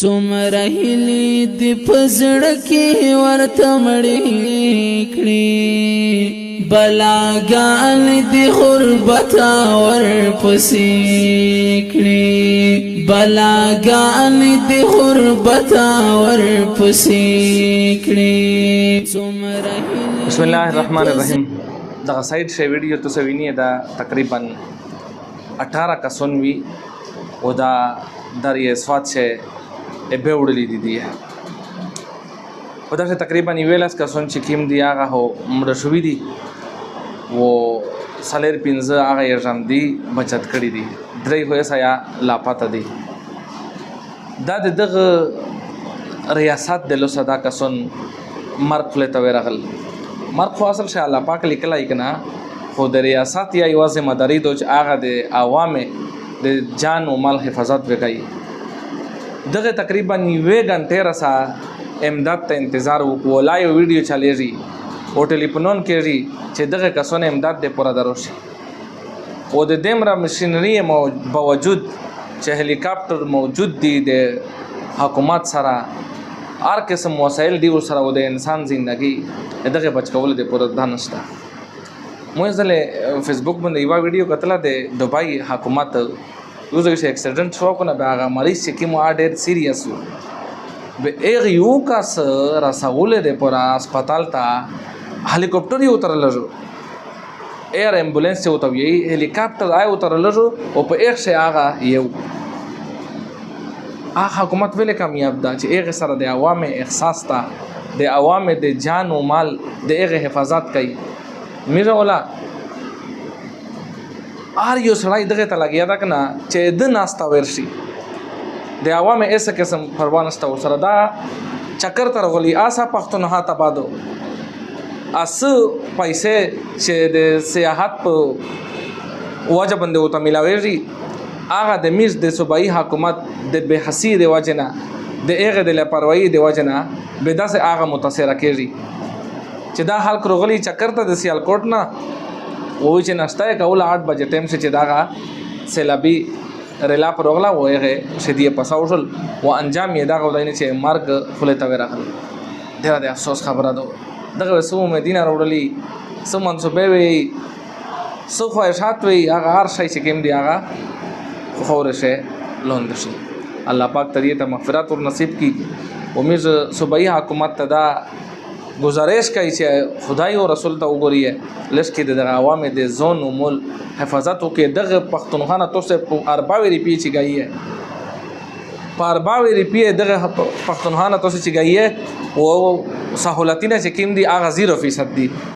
څومره هیلې دې په زړه کې ورته مړې کړې بلاګانې دې غربته ورپسې کړې بلاګانې دې غربته ورپسې کړې بسم الله الرحمن الرحیم دغه سایت شی ویډیو تاسو وینئ دا تقریبا 18 کسون وی او دا دریه اسفات شه ابه وړلې دي په دغه تقریبا 11 کسون چې کیم دی هغه هو مړ شوی دي و سالر پینځه هغه یې ژوند دي بچت کړی دي درې هوې سیا لاپاته دي دا دغه ریاست د لوسدا کسون مرګ فلته ورغل مرګ خو اصل شي الله پاک لیکلای کنا خو د ریاست یا یوازې مداري دوج هغه د عوامه د جان او مال حفاظت وکړي دغه تقریبا 9 غنټه رسا امداد ته انتظار وکړو لایو ویډیو چاليږي او ټلیفون کېږي چې دغه کسونه امداد د پورا دروشي او د دمرا ماشينري باوجود چې هلیکاپټر موجود دي د حکومت سره هر قسم وسایل دی سره د انسان ژوندۍ دغه بچ کول د پورا دانشته مو ځله فیسبوک باندې یو ویډیو کتله د دبي حکومت یو ځای چې اکسیډنټ شو کنه به هغه مریض چې کوم اډر سیریس و به یو کس رسول د پورا هسپتال ته هلیکاپټر یو ترلجو ایر امبولانس یو ته وی هلیکاپټر آی ترلجو او په ایک شي هغه یو حکومت ویل کامیاب ده چې هغه سره د عوامو احساس ته د عوامو د جان او مال د هغه حفاظت کوي میرا ولا ار یو سړی دغه ته لګیا دا کنه چې د ناستا ورشي د عوامو ایسه قسم پروا نشته سره دا چکر تر غلی آسا پښتونخوا ته بادو اس پیسې چې د سیاحت په واجب باندې وته ملاوي هغه د میز د صوبایي حکومت د بحثي د وجنه د هغه د لاپروايي د وجنه به داسې هغه متاثر کیږي چې دا حال کروغلی چکر ته د سیالکوټ نه وای چې ناشته کول 8 بجې ټیم چې داغه سیلابي رلا پروغلا وایغه شدیه پساوشل و انجام یې دا غوډاینه چې مرګ خلته ورغل ډېر د افسوس خبره ده دغه سو مدینه وروړلی سو منصوبه وی سو خواهشات وی هغه هر شي چې کوم دی هغه خور شه لوند شي الله پاک تریه ته مغفرت او نصیب کی امید صوبایي حکومت ته دا گزارش کوي چې خدای او رسول ته وګوري لشکې د عوامو د زون او مول حفاظت وکړي دغه پښتونخوا نه توسه ارباوي ریپی چې گئی ہے پارباوي ریپی دغه پښتونخوا نه توسه چې گئی ہے او سہولتونه چې کیم دي هغه 0% دي